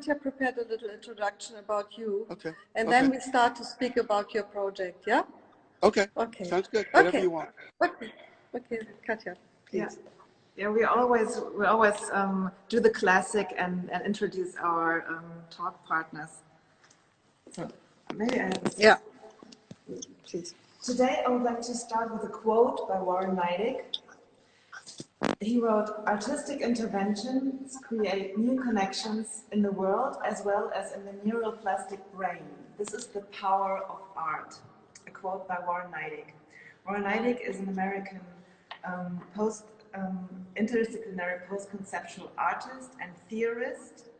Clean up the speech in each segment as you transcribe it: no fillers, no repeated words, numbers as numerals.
Katja prepared a little introduction about you. Okay. And then we start to speak about your project, yeah? Okay. Okay. Sounds good. Whatever you want. Okay. Okay, Katja, please. Yeah, we always do the classic and introduce our talk partners. So maybe I have Yeah. Please. Today I would like to start with a quote by Warren Neidich. He wrote, "Artistic interventions create new connections in the world as well as in the neuroplastic brain. This is the power of art." A quote by Warren Neidich. Warren Neidich is an American interdisciplinary post-conceptual artist and theorist.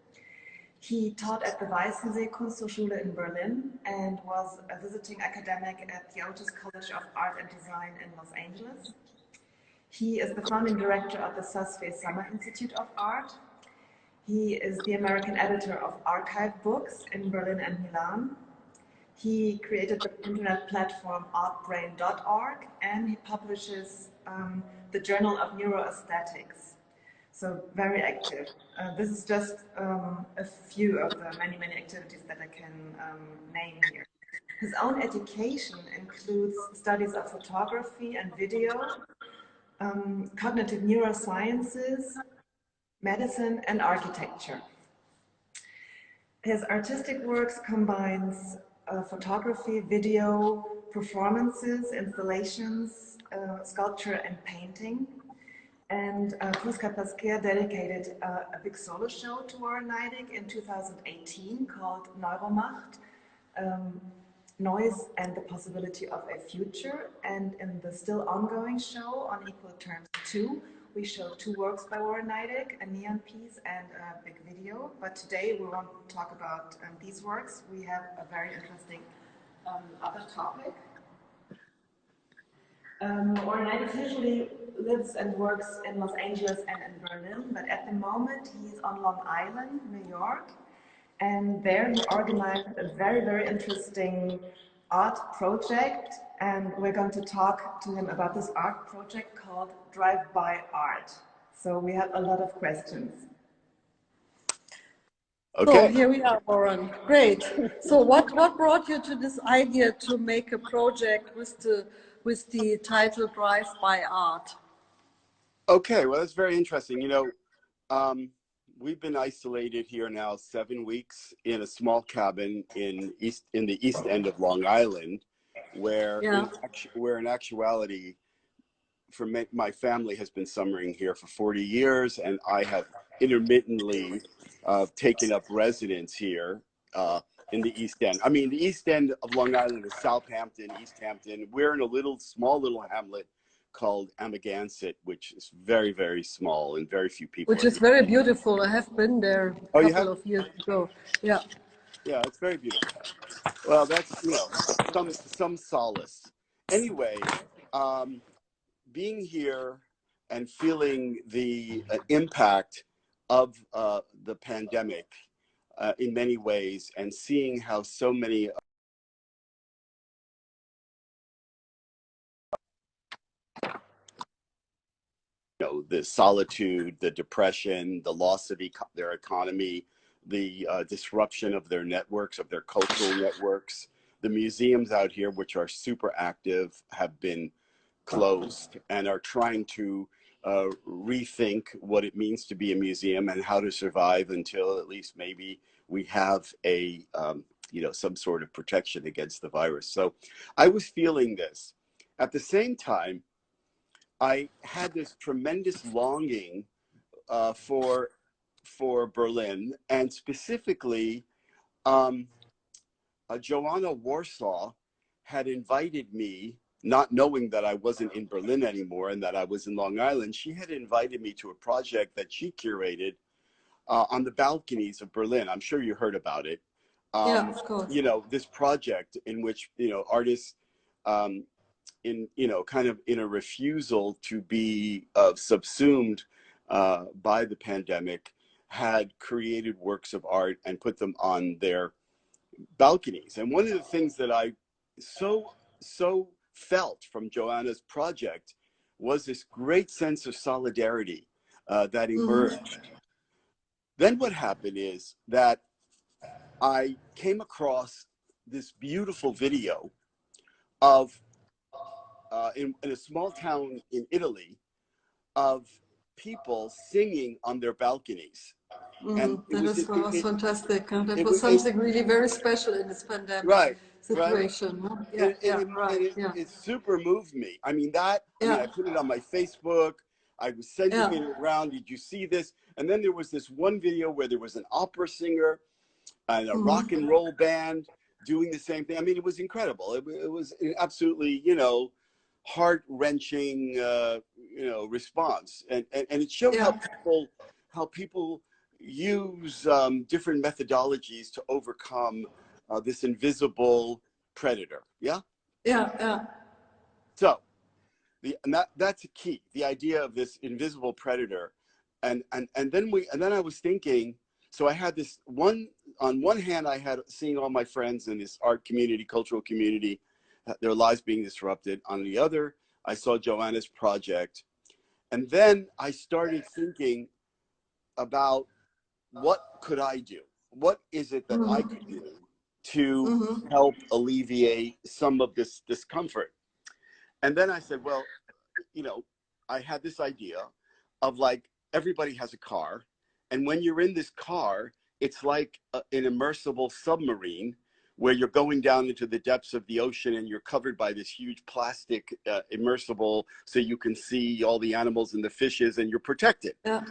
He taught at the Weissensee Kunsthochschule in Berlin and was a visiting academic at the Otis College of Art and Design in Los Angeles. He is the founding director of the Faye Summer Institute of Art. He is the American editor of archive books in Berlin and Milan. He created the internet platform artbrain.org, and he publishes the Journal of Neuroaesthetics. So very active. This is just a few of the many, many activities that I can name here. His own education includes studies of photography and video, cognitive neurosciences, medicine, and architecture. His artistic works combines photography, video, performances, installations, sculpture, and painting. And PRISKA PASQUER dedicated a big solo show to Warren Neidich in 2018 called Neuromacht, Noise and the Possibility of a Future. And in the still ongoing show, On Equal Terms 2, we show two works by Warren Neidich, a neon piece and a big video. But today we won't talk about these works. We have a very interesting other topic. Warren Neidich usually lives and works in Los Angeles and in Berlin, but at the moment he's on Long Island, New York, and there he organized a very, very interesting art project, and we're going to talk to him about this art project called Drive-By Art. So we have a lot of questions. Okay. So here we are, Warren. Great. So what brought you to this idea to make a project with the title Drive-By Art? Okay, well, that's very interesting. You know, we've been isolated here now 7 weeks in a small cabin in the east end of Long Island, where in actuality, for my family has been summering here for 40 years, and I have intermittently taken up residence here in the East End. I mean, the East End of Long Island is Southampton, East Hampton. We're in a small little hamlet called Amagansett, which is very, very small and very few people. Which is very beautiful. I have been there a couple of years ago. Yeah. Yeah, it's very beautiful. Well, that's, you know, some solace. Anyway, being here and feeling the impact of the pandemic in many ways, and seeing how so many the solitude, the depression, the loss of their economy, the disruption of their networks, of their cultural networks. The museums out here, which are super active, have been closed and are trying to rethink what it means to be a museum and how to survive until at least maybe we have a, some sort of protection against the virus. So I was feeling this. At the same time, I had this tremendous longing for Berlin, and specifically, Joanna Warsaw had invited me, not knowing that I wasn't in Berlin anymore and that I was in Long Island. She had invited me to a project that she curated on the balconies of Berlin. I'm sure you heard about it. Yeah, of course. You know, this project in which, artists, kind of in a refusal to be subsumed by the pandemic, had created works of art and put them on their balconies. And one of the things that I so felt from Joanna's project was this great sense of solidarity that emerged. Then what happened is that I came across this beautiful video of, in a small town in Italy, of people singing on their balconies. And it was fantastic. That was was something really very special in this pandemic right, situation. Right. Yeah, It super moved me. I mean, I put it on my Facebook. I was sending it around. Did you see this? And then there was this one video where there was an opera singer and a rock and roll band doing the same thing. I mean, it was incredible. It was an absolutely, heart-wrenching, response. And it showed how people use different methodologies to overcome this invisible predator. Yeah. So that's a key, the idea of this invisible predator. And then I was thinking, so I had this on one hand, I had seeing all my friends in this art community, cultural community, their lives being disrupted. On the other, I saw Joanna's project. And then I started thinking about, what could I do? What is it that I could do to help alleviate some of this discomfort? And then I said, well, I had this idea of, like, everybody has a car. And when you're in this car, it's like an immersible submarine where you're going down into the depths of the ocean and you're covered by this huge plastic immersible, so you can see all the animals and the fishes and you're protected. I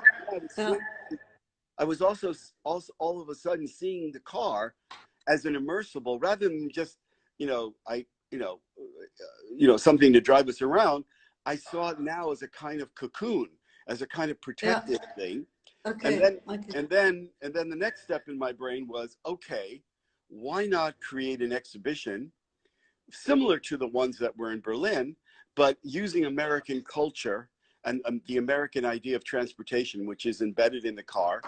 was also all of a sudden seeing the car as an immersible, rather than just, something to drive us around. I saw it now as a kind of cocoon, as a kind of protective thing. Okay. And then the next step in my brain was, okay, why not create an exhibition similar to the ones that were in Berlin, but using American culture and the American idea of transportation, which is embedded in the car,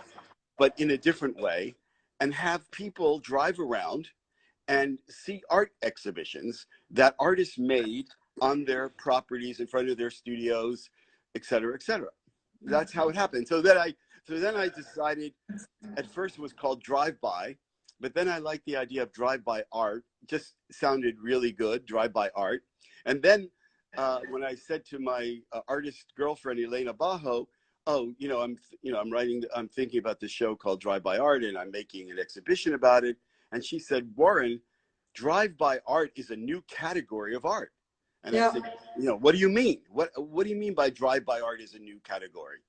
but in a different way, and have people drive around and see art exhibitions that artists made on their properties, in front of their studios, et cetera, et cetera. That's how it happened. So then I decided, at first it was called Drive-By, but then I liked the idea of Drive-By Art. Just sounded really good, Drive-By Art. And then when I said to my artist girlfriend, Elena Bajo, I'm thinking about this show called Drive-By Art, and I'm making an exhibition about it. And she said, Warren, Drive-By Art is a new category of art. And I said, what do you mean? What do you mean by Drive-By Art is a new category?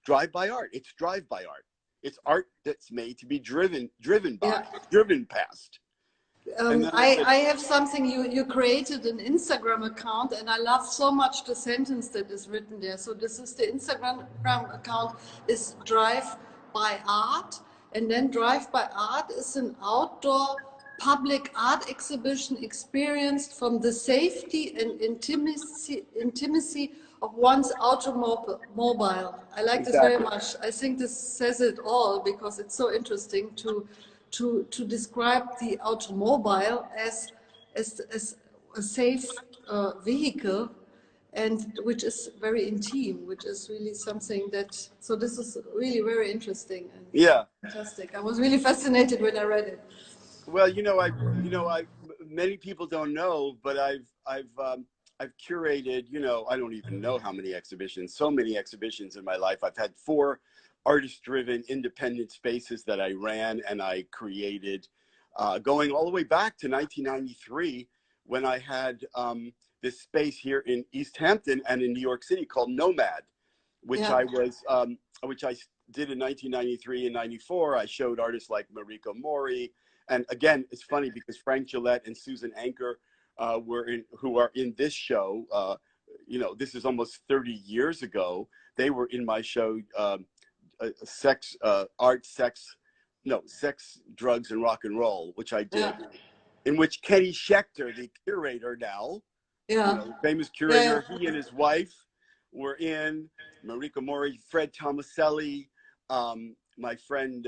Drive-By Art, it's drive-by art. It's art that's made to be driven past. I have something, you created an Instagram account, and I love so much the sentence that is written there. So this is the Instagram account, is Drive-By Art, and then Drive-By Art is an outdoor public art exhibition experienced from the safety and intimacy of one's automobile. I like this very much. I think this says it all, because it's so interesting to describe the automobile as a safe vehicle, and which is very intimate, which is really something that, so this is really very interesting and fantastic. I was really fascinated when I read it. Well, many people don't know, but I've curated, I don't even know how many exhibitions, so many exhibitions in my life. I've had 4 artist-driven independent spaces that I ran and I created, going all the way back to 1993, when I had this space here in East Hampton and in New York City called Nomad, which I did in 1993 and 94. I showed artists like Mariko Mori. And again, it's funny because Frank Gillette and Suzanne Anker who are in this show, this is almost 30 years ago. They were in my show, Sex, Drugs, and Rock and Roll, which I did, in which Kenny Schechter, the curator now, famous curator, he and his wife were in, Mariko Mori, Fred Tomaselli, my friend,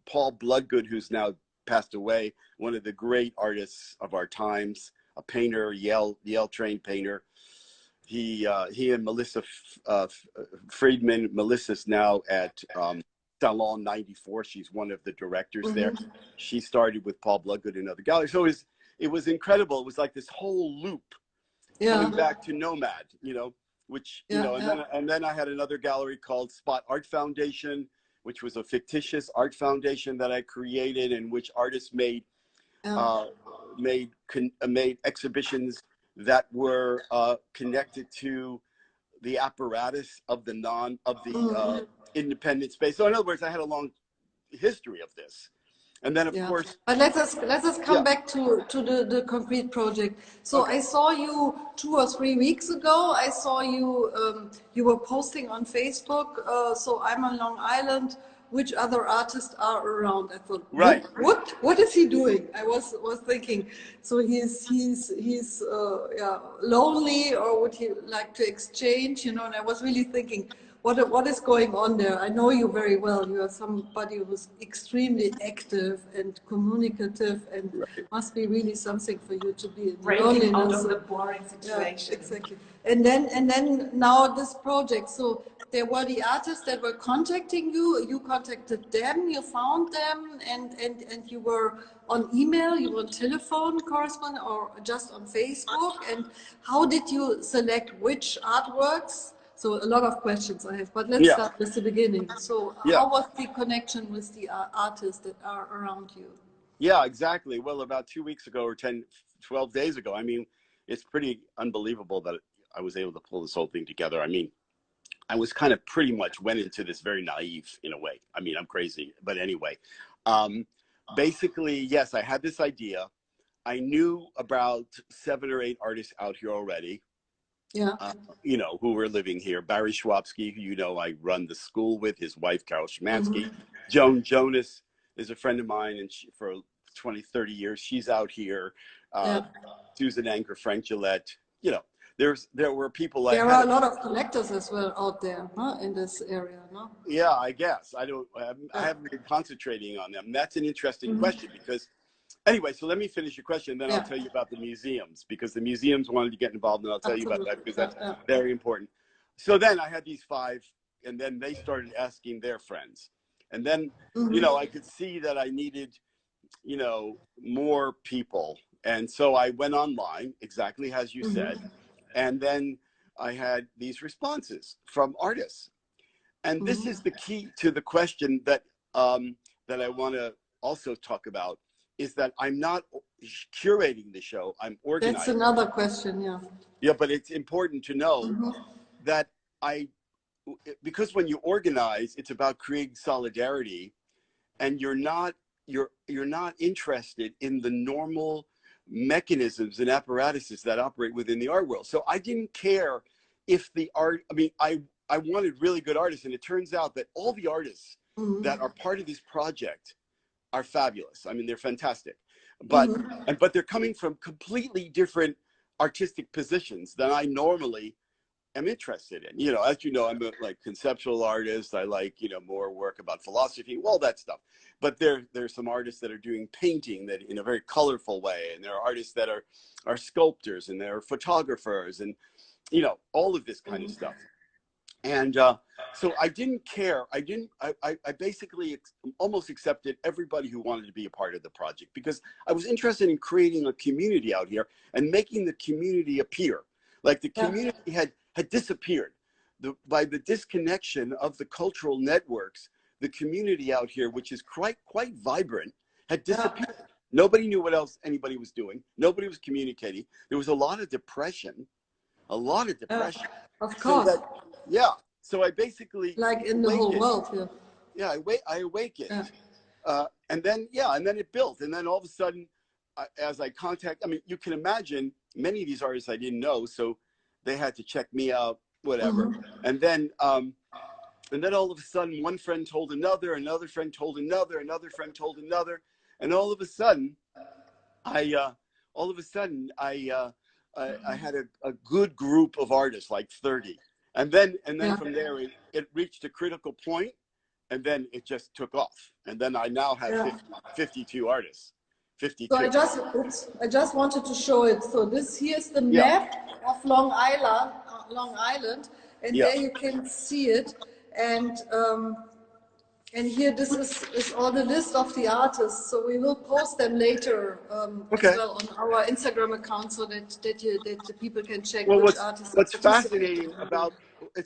Paul Bloodgood, who's now passed away, one of the great artists of our times, a painter, Yale trained painter. He and Melissa Friedman, Melissa's now at Salon 94. She's one of the directors there. She started with Paul Bloodgood and other galleries. So it was incredible. It was like this whole loop coming back to Nomad, you know, which, you know, and then I had another gallery called Spot Art Foundation, which was a fictitious art foundation that I created, in which artists made exhibitions that were connected to the apparatus of the independent space. So in other words, I had a long history of this. And then, of course, but let's us come back to the concrete project. So I saw you 2 or 3 weeks ago. I saw you you were posting on Facebook. So I'm on Long Island. Which other artists are around? I thought, what is he doing? I was thinking. So he's lonely, or would he like to exchange? You know, and I was really thinking, what is going on there? I know you very well. You are somebody who's extremely active and communicative, and must be really something for you to be in breaking out of the boring situation. Yeah, exactly. And then now this project. So there were the artists that were contacting you. You contacted them. You found them, and you were on email. You were on telephone correspondence, or just on Facebook. And how did you select which artworks? So a lot of questions I have, but let's start with the beginning. So how was the connection with the artists that are around you? Yeah, exactly. Well, about 2 weeks ago or 12 days ago, I mean, it's pretty unbelievable that I was able to pull this whole thing together. I mean, I was kind of pretty much went into this very naive in a way. I mean, I'm crazy, but anyway, basically, yes, I had this idea. I knew about 7 or 8 artists out here already. You know, who were living here. Barry Schwabsky, who, you know, I run the school with, his wife, Carol Szymanski. Joan Jonas is a friend of mine, and she, for 20, 30 years, she's out here. Susan Anker, Frank Gillette, you know, there were people like... There are a lot of collectors as well out there, huh, in this area, no? Yeah, I guess. I haven't been concentrating on them. That's an interesting question, because anyway, so let me finish your question, then I'll tell you about the museums, because the museums wanted to get involved, and I'll tell you about that, because that's very important. So then I had these 5, and then they started asking their friends. And then, you know, I could see that I needed, you know, more people. And so I went online, exactly as you said, and then I had these responses from artists. And this is the key to the question that, that I want to also talk about, is that I'm not curating the show, I'm organizing. That's another question, Yeah, but it's important to know that because when you organize, it's about creating solidarity, and you're not interested in the normal mechanisms and apparatuses that operate within the art world. So I didn't care if the art, I mean, I wanted really good artists, and it turns out that all the artists that are part of this project are fabulous. I mean, they're fantastic, but but they're coming from completely different artistic positions than I normally am interested in. You know, as you know, I'm a like conceptual artist. I like, you know, more work about philosophy, all that stuff. But there's some artists that are doing painting that in a very colorful way, and there are artists that are sculptors, and there are photographers, and you know, all of this kind of stuff. And so I didn't care. I basically almost accepted everybody who wanted to be a part of the project, because I was interested in creating a community out here and making the community appear. Like the community had disappeared. By the disconnection of the cultural networks, the community out here, which is quite vibrant, had disappeared. Nobody knew what else anybody was doing. Nobody was communicating. There was a lot of depression. Of course. So I basically, like in the whole world, I awakened, and then it built, and then all of a sudden, as I contact, I mean, you can imagine many of these artists I didn't know, so they had to check me out, whatever, and then all of a sudden, one friend told another, another friend told another, another friend told another, and all of a sudden, I had a good group of artists, like 30. And then from there, it reached a critical point, and then it just took off. And then I now have 52 artists. 52. So I just wanted to show it. So here's the map of Long Island, and there you can see it. And And here, this is all the list of the artists. So we will post them later as well on our Instagram account, so that the people can check which artists. What's fascinating about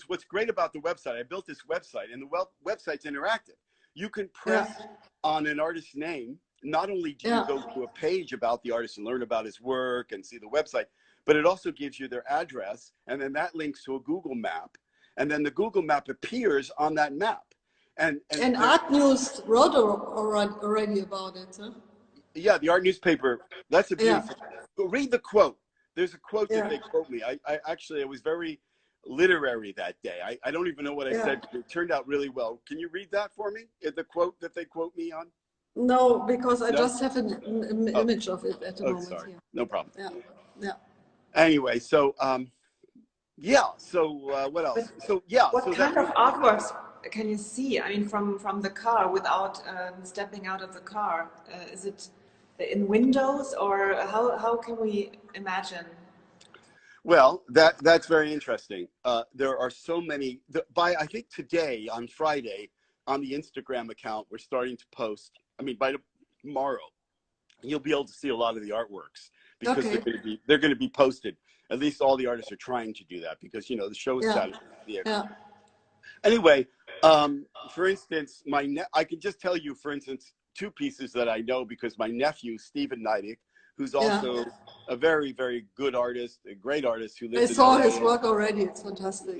what's great about the website. I built this website, and the website's interactive. You can press on an artist's name. Not only do you go to a page about the artist and learn about his work and see the website, but it also gives you their address, and then that links to a Google map, and then the Google map appears on that map. And Art News wrote already about it, huh? Yeah, the Art newspaper. That's a beautiful. But read the quote. There's a quote that they quote me. I was very literary that day. I don't even know what I said, but it turned out really well. Can you read that for me? The quote that they quote me on? No, because I just have an image of it at the moment. Sorry. Here. No problem. Yeah. Anyway, so what else? What kind of artworks can you see? I mean, from the car without stepping out of the car. Is it in windows, or how can we imagine? Well, that's very interesting. There are so many. I think today, on Friday, on the Instagram account, we're starting to post. I mean, by tomorrow, you'll be able to see a lot of the artworks, because they're going to be posted. At least all the artists are trying to do that, because the show is Saturday. Anyway, for instance, I can just tell you, for instance, two pieces that I know, because my nephew, Stephen Neidich, who's also a very, very good artist, a great artist who lives in LA. I saw his work already. It's fantastic.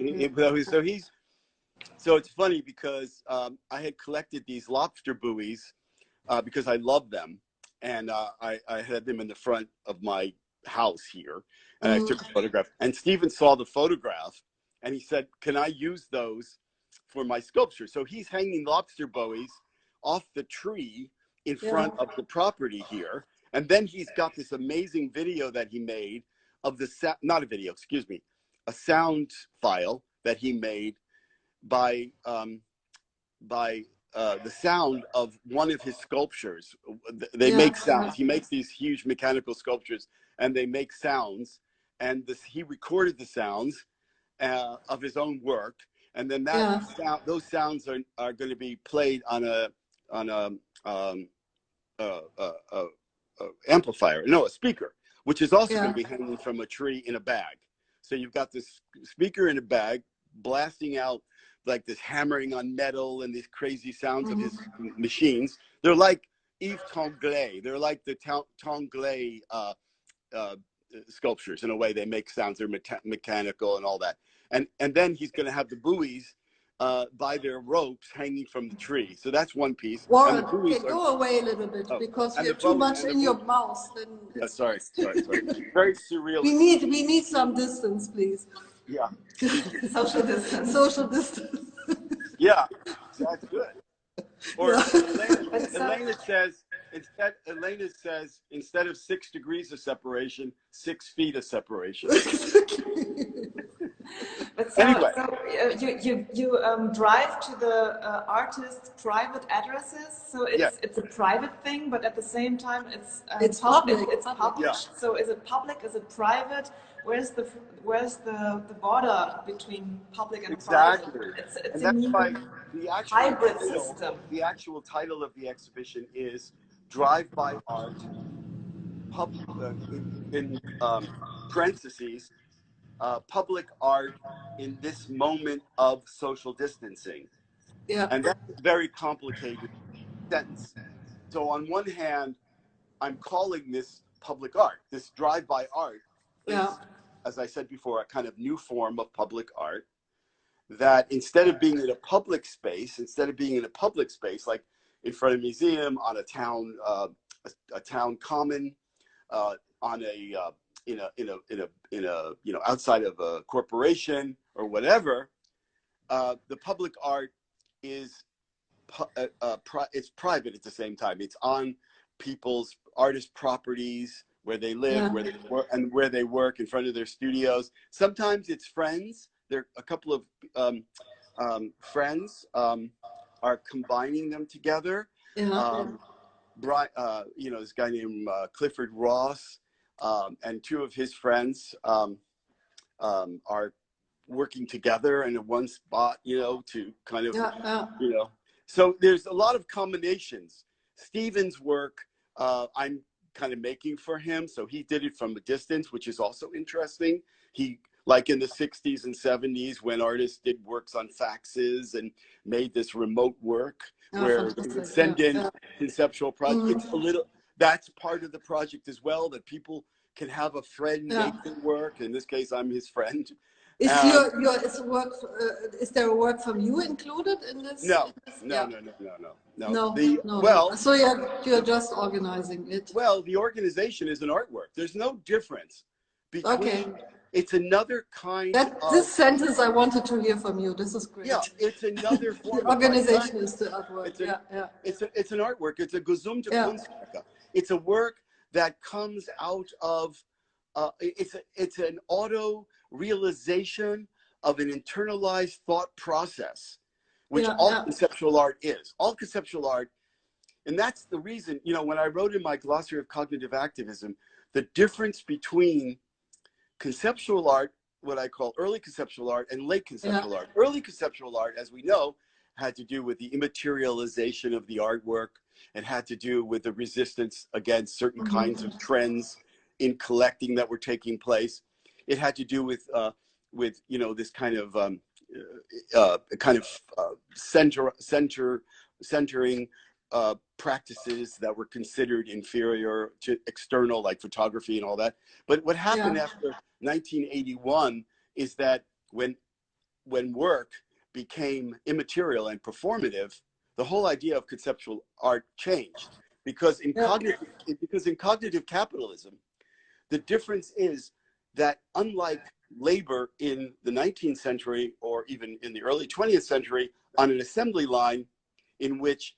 So it's funny, because I had collected these lobster buoys because I love them. And I had them in the front of my house here. And I took a photograph. And Stephen saw the photograph, and he said, "Can I use those for my sculpture?" So he's hanging lobster buoys off the tree in front of the property here. And then he's got this amazing video that he made of not a video, excuse me, a sound file that he made by the sound of one of his sculptures. They make sounds. He makes these huge mechanical sculptures, and they make sounds. And he recorded the sounds of his own work, and then those sounds are going to be played on a speaker, which is also going to be hanging from a tree in a bag. So you've got this speaker in a bag blasting out like this hammering on metal and these crazy sounds of his machines. They're like Yves Tonglé. They're like the Tonglé sculptures in a way. They make sounds. They're mechanical and all that. And then he's going to have the buoys by their ropes hanging from the tree. So that's one piece. Warren, go away a little bit, because you have too much in your mouth. Then sorry. Very surreal. We need some distance, please. Yeah. Social distance. Social distance. Yeah, that's good. Or Elena says instead of 6 degrees of separation, 6 feet of separation. But anyway, you drive to the artist's private addresses, so it's a private thing, but at the same time it's public. It's published. Yeah. So is it public? Is it private? Where's the border between public and private? It's a new hybrid system. The actual title of the exhibition is Drive-by Art, in parentheses, public art in this moment of social distancing. Yeah. And that's a very complicated sentence. So on one hand, I'm calling this public art. This drive-by art is, as I said before, a kind of new form of public art that instead of being in a public space, like in front of a museum, on a town common, on a outside of a corporation or whatever, the public art is it's private at the same time. It's on people's artist properties, where they live, where they work, and where they work, in front of their studios. Sometimes it's friends. There a couple of friends are combining them together. This guy named Clifford Ross and two of his friends are working together in one spot, to kind of, So there's a lot of combinations. Stephen's work, I'm kind of making for him. So he did it from a distance, which is also interesting. He, like in the 60s and 70s, when artists did works on faxes and made this remote work where they would send in conceptual projects. It's a little, that's part of the project as well, that people can have a friend make their work. In this case, I'm his friend. Is is there a work from you included in this? No. Well, so you're just organizing it. Well, the organization is an artwork. There's no difference between. It's another kind of. This sentence I wanted to hear from you. This is great. Yeah, it's another form. The organization is the artwork. It's an artwork. It's a gesamte Kunstwerk. It's a work that comes out of. It's an auto realization of an internalized thought process, which all conceptual art is. All conceptual art, and that's the reason, you know, when I wrote in my glossary of cognitive activism, the difference between conceptual art, what I call early conceptual art, and late conceptual art. Early conceptual art, as we know, had to do with the immaterialization of the artwork. It had to do with the resistance against certain kinds of trends in collecting that were taking place. It had to do with you know, this kind of centering practices that were considered inferior to external, like photography and all that. But what happened after 1981 is that when work became immaterial and performative, the whole idea of conceptual art changed. Because in cognitive capitalism, the difference is that unlike labor in the 19th century or even in the early 20th century on an assembly line in which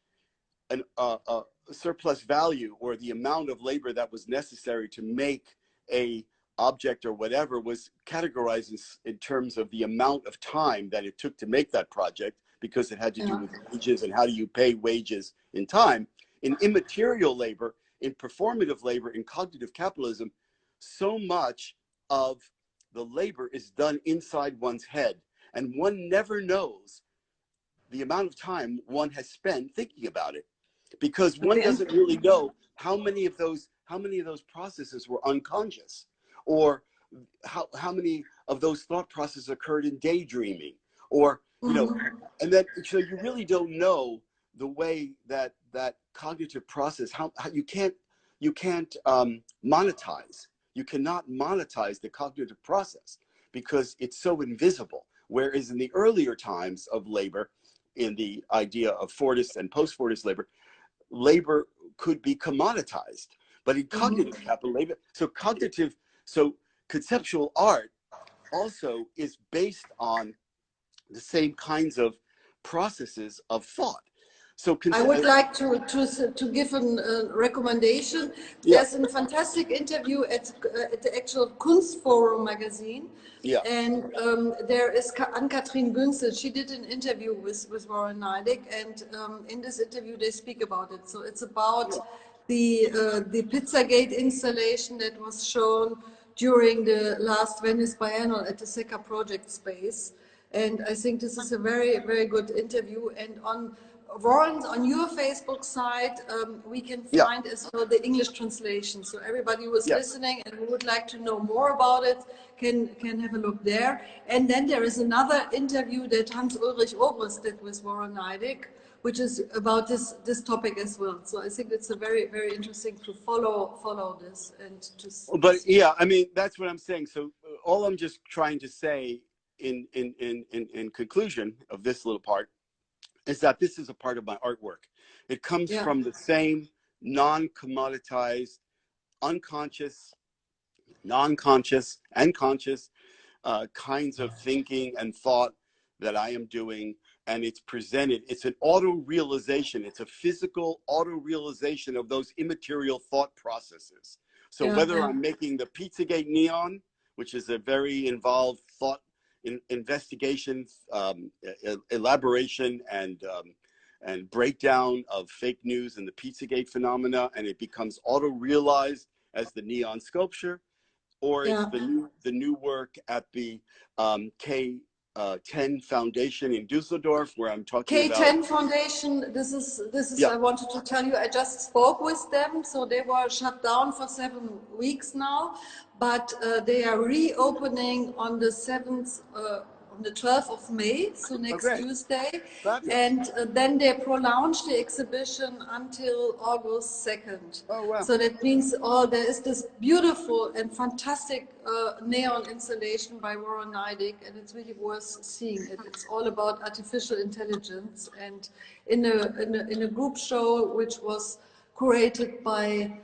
a surplus value or the amount of labor that was necessary to make a object or whatever was categorized in terms of the amount of time that it took to make that project, because it had to do with wages and how do you pay wages in time. In immaterial labor, in performative labor, in cognitive capitalism, so much of the labor is done inside one's head, and one never knows the amount of time one has spent thinking about it, because one doesn't really know how many of those processes were unconscious, or how many of those thought processes occurred in daydreaming, or you know, and then so you really don't know the way that cognitive process, how you can't monetize. You cannot monetize the cognitive process because it's so invisible. Whereas in the earlier times of labor, in the idea of Fordist and post-Fordist labor, labor could be commoditized. But in cognitive capital labor, so conceptual art also is based on the same kinds of processes of thought. So I would like to give a recommendation. There's a fantastic interview at the actual Kunstforum magazine. And there is Ann-Kathrin Günzel. She did an interview with Warren Neidich, and in this interview they speak about it. So it's about the Pizzagate installation that was shown during the last Venice Biennale at the Secca Project Space. And I think this is a very, very good interview. And on Warren, on your Facebook site, we can find as well the English translation. So everybody who is listening and who would like to know more about it can have a look there. And then there is another interview that Hans-Ulrich Obrist did with Warren Neidich, which is about this topic as well. So I think it's a very, very interesting to follow this and to. But yeah, I mean, that's what I'm saying. So all I'm just trying to say in conclusion of this little part is that this is a part of my artwork. It comes from the same non-commoditized, unconscious, non-conscious, and conscious kinds of thinking and thought that I am doing. And it's presented, it's an auto-realization. It's a physical auto-realization of those immaterial thought processes. So whether I'm making the Pizzagate neon, which is a very involved thought investigation, elaboration, and breakdown of fake news and the Pizzagate phenomena, and it becomes auto-realized as the neon sculpture, or it's the new work at the K10 Foundation in Dusseldorf, where I'm talking about K10 Foundation. This is yeah. I wanted to tell you. I just spoke with them, so they were shut down for 7 weeks now, but they are reopening on the 7th. On the 12th of May, so next Tuesday, Fabulous. and then they prolonged the exhibition until August 2nd. Oh, wow. So that means there is this beautiful and fantastic neon installation by Warren Neidich, and it's really worth seeing it. It's all about artificial intelligence, and in a group show which was curated by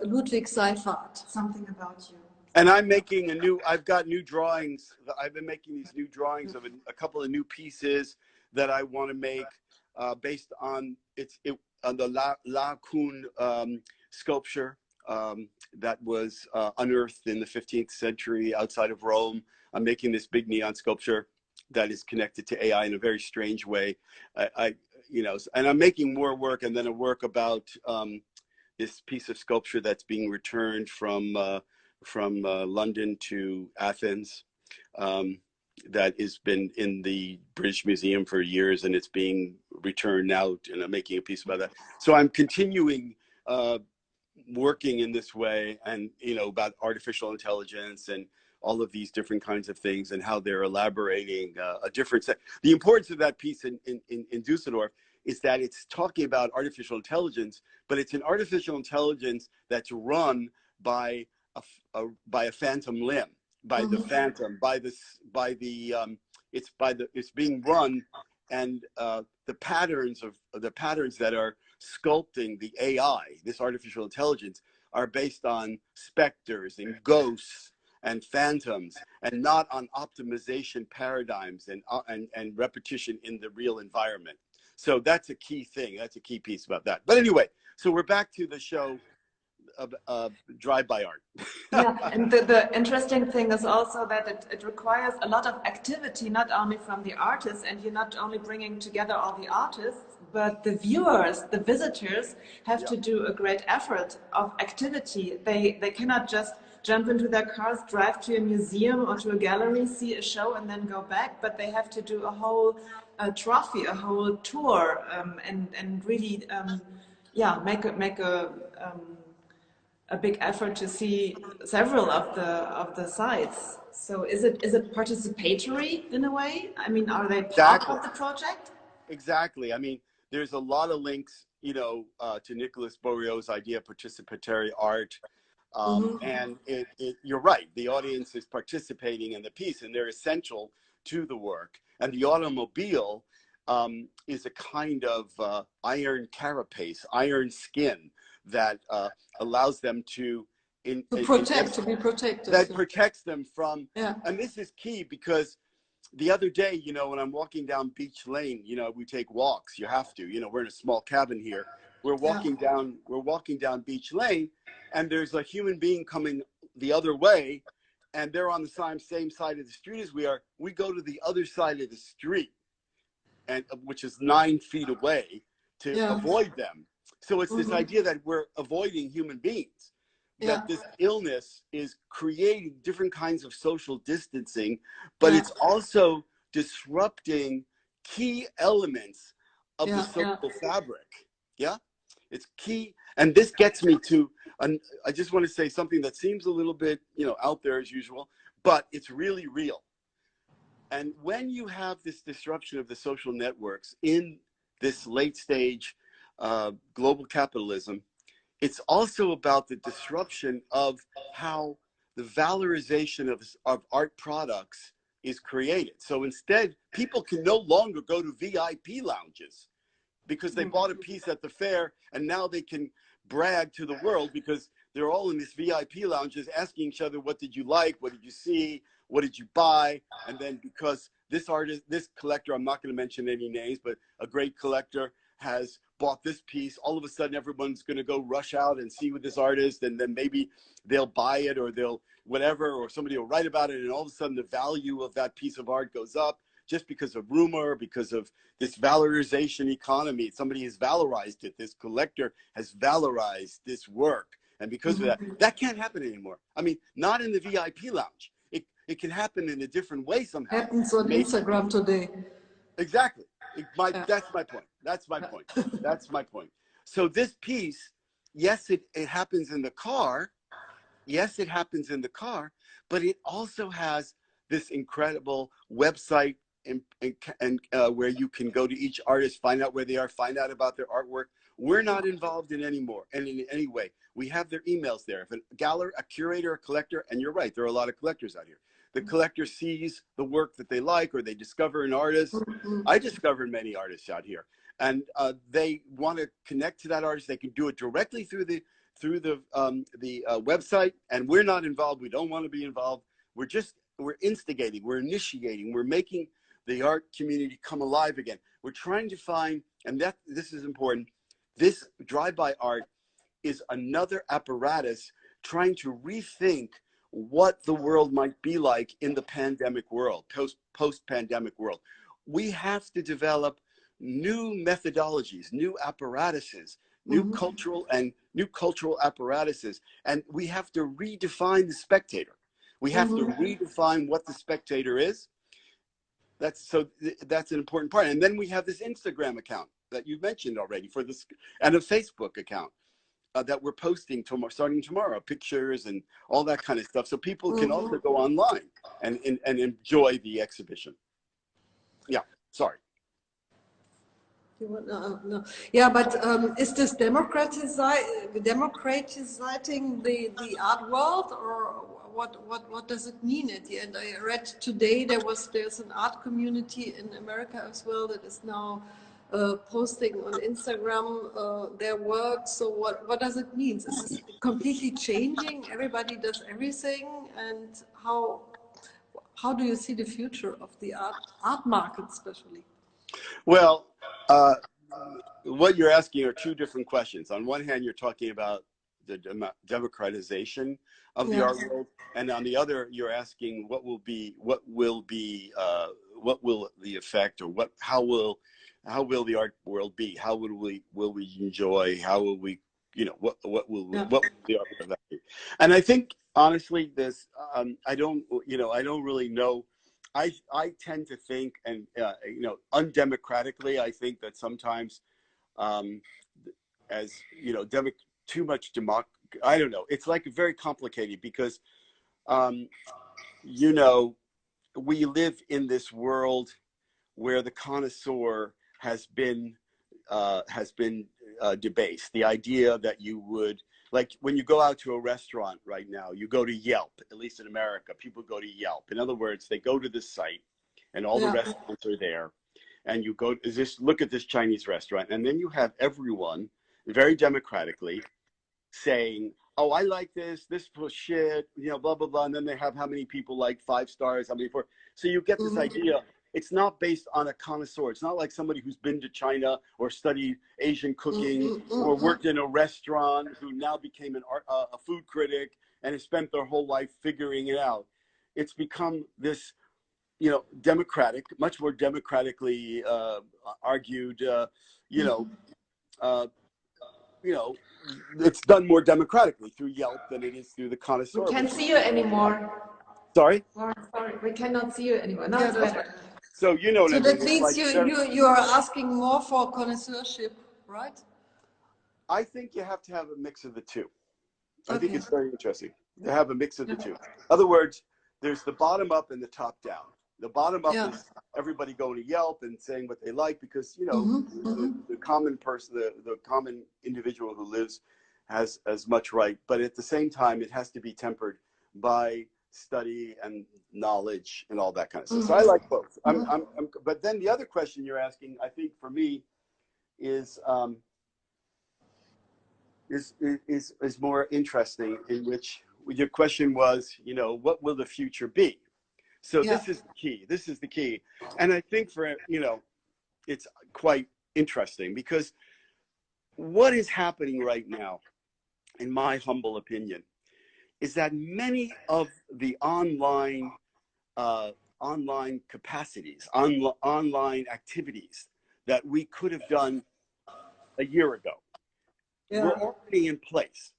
Ludwig Seifert. Something about you. And I'm making I've got new drawings. I've been making these new drawings of a couple of new pieces that I want to make based on on the La Cun sculpture that was unearthed in the 15th century outside of Rome. I'm making this big neon sculpture that is connected to AI in a very strange way. And I'm making more work, and then a work about this piece of sculpture that's being returned from London to Athens, that has been in the British Museum for years, and it's being returned now, and I'm making a piece about that. So I'm continuing working in this way, and about artificial intelligence and all of these different kinds of things, and how they're elaborating a different set. The importance of that piece in Dusseldorf is that it's talking about artificial intelligence, but it's an artificial intelligence that's run by a phantom limb, by the phantom, it's being run, and the patterns that are sculpting the AI, this artificial intelligence, are based on specters and ghosts and phantoms, and not on optimization paradigms and repetition in the real environment. So that's a key thing. That's a key piece about that. But anyway, so we're back to the show. Drive-by art. Yeah, and the interesting thing is also that it requires a lot of activity, not only from the artists, and you're not only bringing together all the artists, but the viewers, the visitors have to do a great effort of activity. They cannot just jump into their cars, drive to a museum or to a gallery, see a show, and then go back, but they have to do a whole trophy, a whole tour, and really make a big effort to see several of the sites. So is it participatory in a way? I mean, are they part of the project? Exactly. I mean, there's a lot of links, to Nicolas Bourriaud's idea of participatory art. And you're right, the audience is participating in the piece, and they're essential to the work. And the automobile is a kind of iron carapace, iron skin, that allows them to be protected. That protects them from, and this is key, because the other day, when I'm walking down Beach Lane, we take walks, you have to, we're in a small cabin here. We're walking down Beach Lane, and there's a human being coming the other way, and they're on the same side of the street as we are. We go to the other side of the street, and which is 9 feet away, to avoid them. So it's this idea that we're avoiding human beings, that this illness is creating different kinds of social distancing, but it's also disrupting key elements of the social fabric. Yeah, it's key. And this gets me to, I just want to say something that seems a little bit, out there as usual, but it's really real. And when you have this disruption of the social networks in this late stage global capitalism, it's also about the disruption of how the valorization of art products is created. So instead, people can no longer go to VIP lounges because they bought a piece at the fair, and now they can brag to the world because they're all in this VIP lounges asking each other, what did you like? What did you see? What did you buy? And then because this artist, this collector, I'm not going to mention any names, but a great collector has bought this piece, all of a sudden everyone's going to go rush out and see what this artist, and then maybe they'll buy it, or they'll whatever, or somebody will write about it, and all of a sudden the value of that piece of art goes up just because of rumor, because of this valorization economy. Somebody has valorized it. This collector has valorized this work, and because of that, that can't happen anymore. I mean, not in the VIP lounge. It can happen in a different way somehow. Happens on Instagram today. Exactly. That's my point. That's my point. That's my point. So this piece, yes, it happens in the car. Yes, it happens in the car, but it also has this incredible website and where you can go to each artist, find out where they are, find out about their artwork. We're not involved in anymore, and in any way. We have their emails there. If a curator, a collector, and you're right, there are a lot of collectors out here. The collector sees the work that they like, or they discover an artist. I discovered many artists out here, and they want to connect to that artist. They can do it directly through the website, and we're not involved. We don't want to be involved. We're instigating, we're initiating, we're making the art community come alive again. We're trying to find, and this is important, this drive-by art is another apparatus trying to rethink what the world might be like in the pandemic world, post-pandemic world. We have to develop new methodologies, new apparatuses, new cultural apparatuses, and we have to redefine the spectator. We have to redefine what the spectator is. That's an important part. And then we have this Instagram account that you mentioned already for this, and a Facebook account that we're posting starting tomorrow, pictures and all that kind of stuff. So people can also go online and enjoy the exhibition. Yeah, sorry. No. Yeah, but is this democratizing the art world, or what does it mean at the end? I read today there's an art community in America as well that is now posting on Instagram their work. So what does it mean? Is this completely changing? Everybody does everything, and how do you see the future of the art market, especially? Well, what you're asking are two different questions. On one hand, you're talking about the democratization of the art world, and on the other, you're asking what will the effect, or how will the art world be? How will we enjoy? How will we, what will the art world be? And I think honestly, this I don't really know. I tend to think, and undemocratically, I think that sometimes, as too much I don't know. It's like very complicated because, we live in this world where the connoisseur has been debased. The idea that you would, like when you go out to a restaurant right now, you go to Yelp, at least in America, people go to Yelp. In other words, they go to the site and all the restaurants are there. And you go, just look at this Chinese restaurant. And then you have everyone very democratically saying, oh, I like this was shit, blah, blah, blah. And then they have how many people like 5 stars, how many 4. So you get this idea. It's not based on a connoisseur. It's not like somebody who's been to China or studied Asian cooking or worked in a restaurant who now became a food critic and has spent their whole life figuring it out. It's become this, democratic, much more democratically argued, it's done more democratically through Yelp than it is through the connoisseur. We can't see you anymore. Sorry? Sorry, we cannot see you anymore. No, it's better. So you know what I mean. So that means you are asking more for connoisseurship, right? I think you have to have a mix of the two. I think it's very interesting to have a mix of the two. In other words, there's the bottom up and the top down. The bottom up is everybody going to Yelp and saying what they like because, the common person, the common individual who lives has as much right. But at the same time, it has to be tempered by study and knowledge and all that kind of stuff. So I like both. But then the other question you're asking, I think for me, is more interesting. In which your question was, what will the future be? So this is the key. This is the key, and I think for it's quite interesting because what is happening right now, in my humble opinion, is that many of the online capacities, online activities that we could have done a year ago were already in place.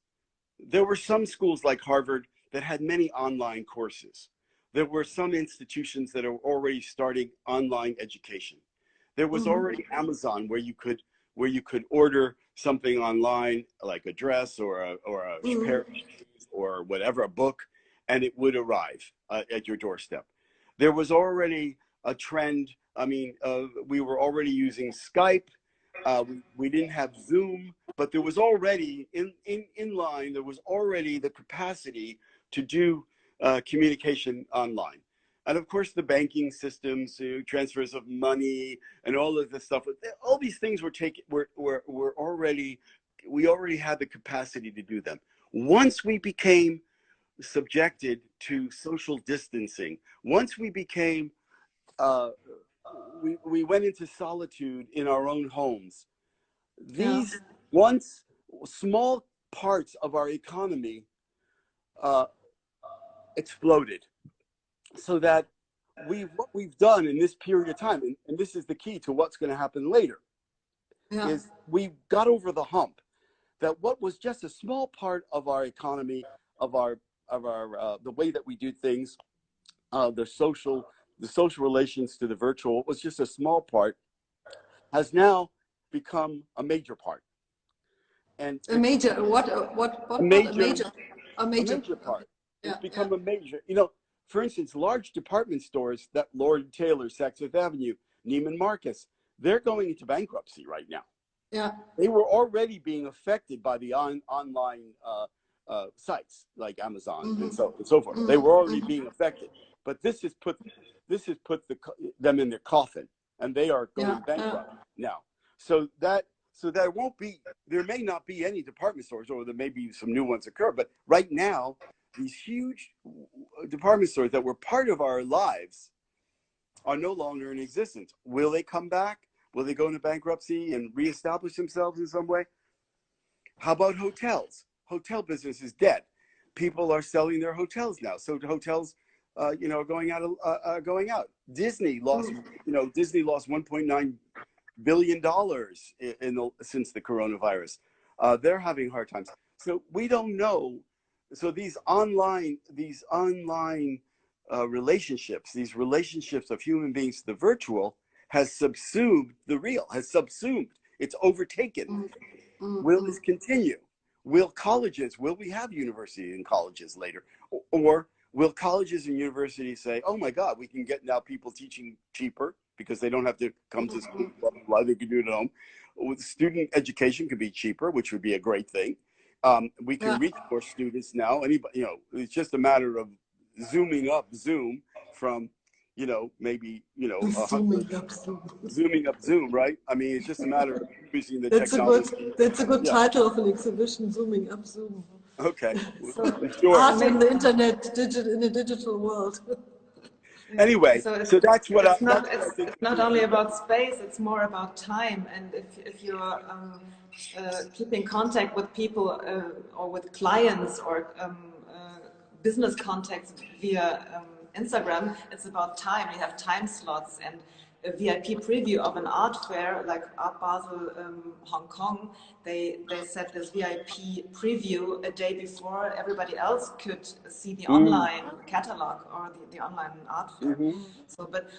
There were some schools like Harvard that had many online courses. there were some institutions that are already starting online education. There was already Amazon where you could order something online, like a dress or a pair of shoes or whatever, a book, and it would arrive at your doorstep. There was already a trend. I mean, we were already using Skype. We didn't have Zoom, but there was already in line. There was already the capacity to do communication online. And of course, the banking systems, transfers of money, and all of this stuff. All these things were already. We already had the capacity to do them. Once we became subjected to social distancing, once we became, we went into solitude in our own homes. These once small parts of our economy exploded. So that what we've done in this period of time, and this is the key to what's going to happen later, is we got over the hump that what was just a small part of our economy, of our the way that we do things, the social relations to the virtual was just a small part, has now become a major part. And a major part. It's become a major, for instance, large department stores that Lord & Taylor, Saks Fifth Avenue, Neiman Marcus, they're going into bankruptcy right now. Yeah. They were already being affected by the online sites like Amazon and so forth. They were already being affected. But this has put them in their coffin, and they are going bankrupt now. So there may not be any department stores, or there may be some new ones occur, but right now, these huge department stores that were part of our lives are no longer in existence. Will they come back? Will they go into bankruptcy and reestablish themselves in some way? How about hotels? Hotel business is dead. People are selling their hotels now. So hotels, are going out. Disney lost, Disney lost $1.9 billion since the coronavirus. They're having hard times. So we don't know. So these online relationships, these relationships of human beings to the virtual, has subsumed the real, it's overtaken. Will this continue? Will we have universities and colleges later? Or will colleges and universities say, oh my God, we can get now people teaching cheaper because they don't have to come to school, they can do it at home. Student education could be cheaper, which would be a great thing. We can reach more students now. Anybody, it's just a matter of zooming up Zoom from, maybe, zooming up Zoom, right? I mean, it's just a matter of using the technology. That's a good title of an exhibition, Zooming Up Zoom. Okay. Sure. Art in the internet, in a digital world. Anyway, so that's what it's not only about space, it's more about time. And if you're keeping contact with people or with clients or business contacts via Instagram, it's about time. You have time slots, and a VIP preview of an art fair like Art Basel Hong Kong, they set this VIP preview a day before everybody else could see the online catalog or the online art fair. So, but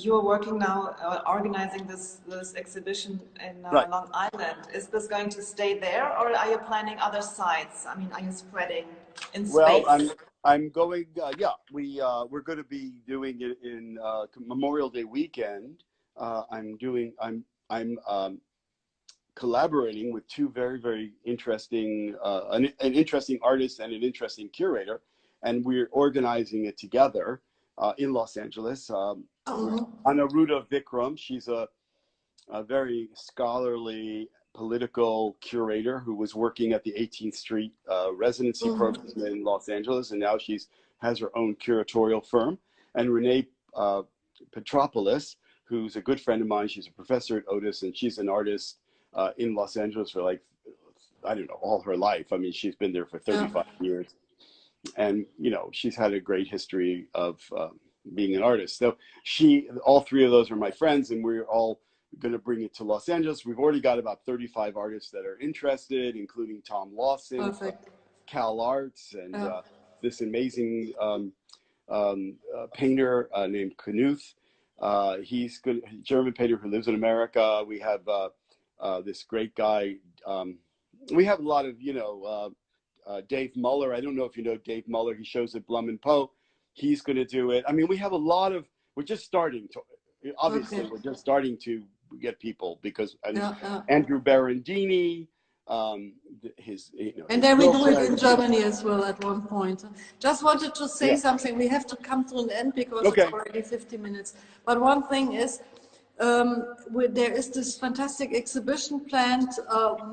you're working now organizing this exhibition in Long Island. Is this going to stay there, or are you planning other sites? I mean, are you spreading in space? Well, I'm going. We're going to be doing it in Memorial Day weekend. I'm collaborating with two very, very interesting, an interesting artist and an interesting curator, and we're organizing it together in Los Angeles. Anuruddha Vikram, she's a very scholarly political curator who was working at the 18th Street residency program in Los Angeles, and now has her own curatorial firm. And Renee Petropoulos, who's a good friend of mine. She's a professor at Otis, and she's an artist in Los Angeles for all her life. I mean, she's been there for 35 years. And, she's had a great history of being an artist. So all three of those are my friends, and we're all going to bring it to Los Angeles. We've already got about 35 artists that are interested, including Tom Lawson, Cal Arts, and this amazing painter named Knuth. He's good, German painter who lives in America. We have this great guy. We have a lot of, Dave Muller. I don't know if you know Dave Muller. He shows at Blum and Poe. He's going to do it. I mean, we have a lot of, we're just starting to, obviously, we're just starting to get people because Andrew Berendini, and then we do it in Germany as well at one point. Just wanted to say something. We have to come to an end because it's already 50 minutes. But one thing is, there is this fantastic exhibition planned,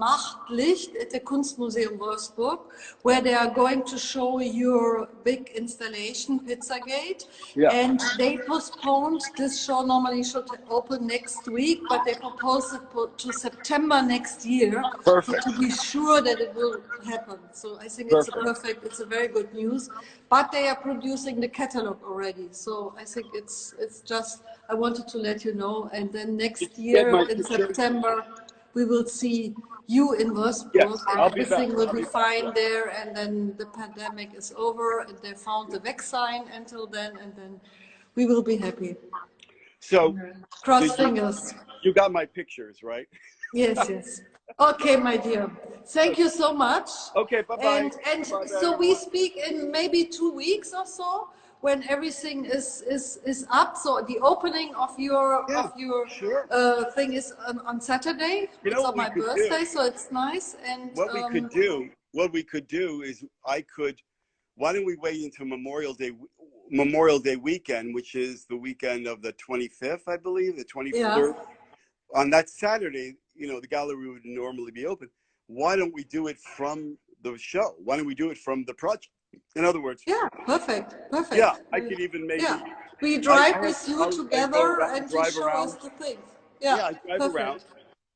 Machtlicht, at the Kunstmuseum Wolfsburg, where they are going to show your big installation, Pizzagate. And they postponed this show. Normally should open next week, but they proposed it to September next year. Perfect. To be sure that it will happen. So I think it's it's a very good news. But they are producing the catalog already. So I think it's just, I wanted to let you know. And then next year in September, we will see you in Wolfsburg, and everything will be fine there. And then the pandemic is over, and they found the vaccine until then, and then we will be happy. So, cross fingers. You got my pictures, right? Yes, yes. Okay, my dear. Thank you so much. Okay, bye-bye. And so we speak in maybe 2 weeks or so, when everything is up. So the opening of your thing is on Saturday. It's on my birthday, so it's nice. And what we could do is why don't we wait until Memorial Day weekend, which is the weekend of the 25th, I believe, the 23rd. Yeah. On that Saturday, the gallery would normally be open. Why don't we do it from the show? Why don't we do it from the project? In other words. Yeah, perfect. Yeah, I could even maybe. Yeah. We drive with you together and you show us the thing. Yeah, I drive around.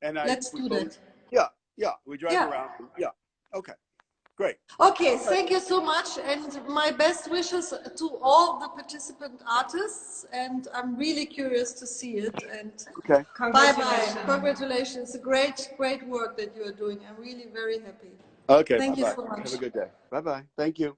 And let's do that. Yeah, we drive around. Yeah, okay. Great. Okay, thank you so much, and my best wishes to all the participant artists, and I'm really curious to see it. And bye-bye. Congratulations. Great work that you are doing. I'm really very happy. Okay, thank you so much. Have a good day. Bye-bye. Thank you.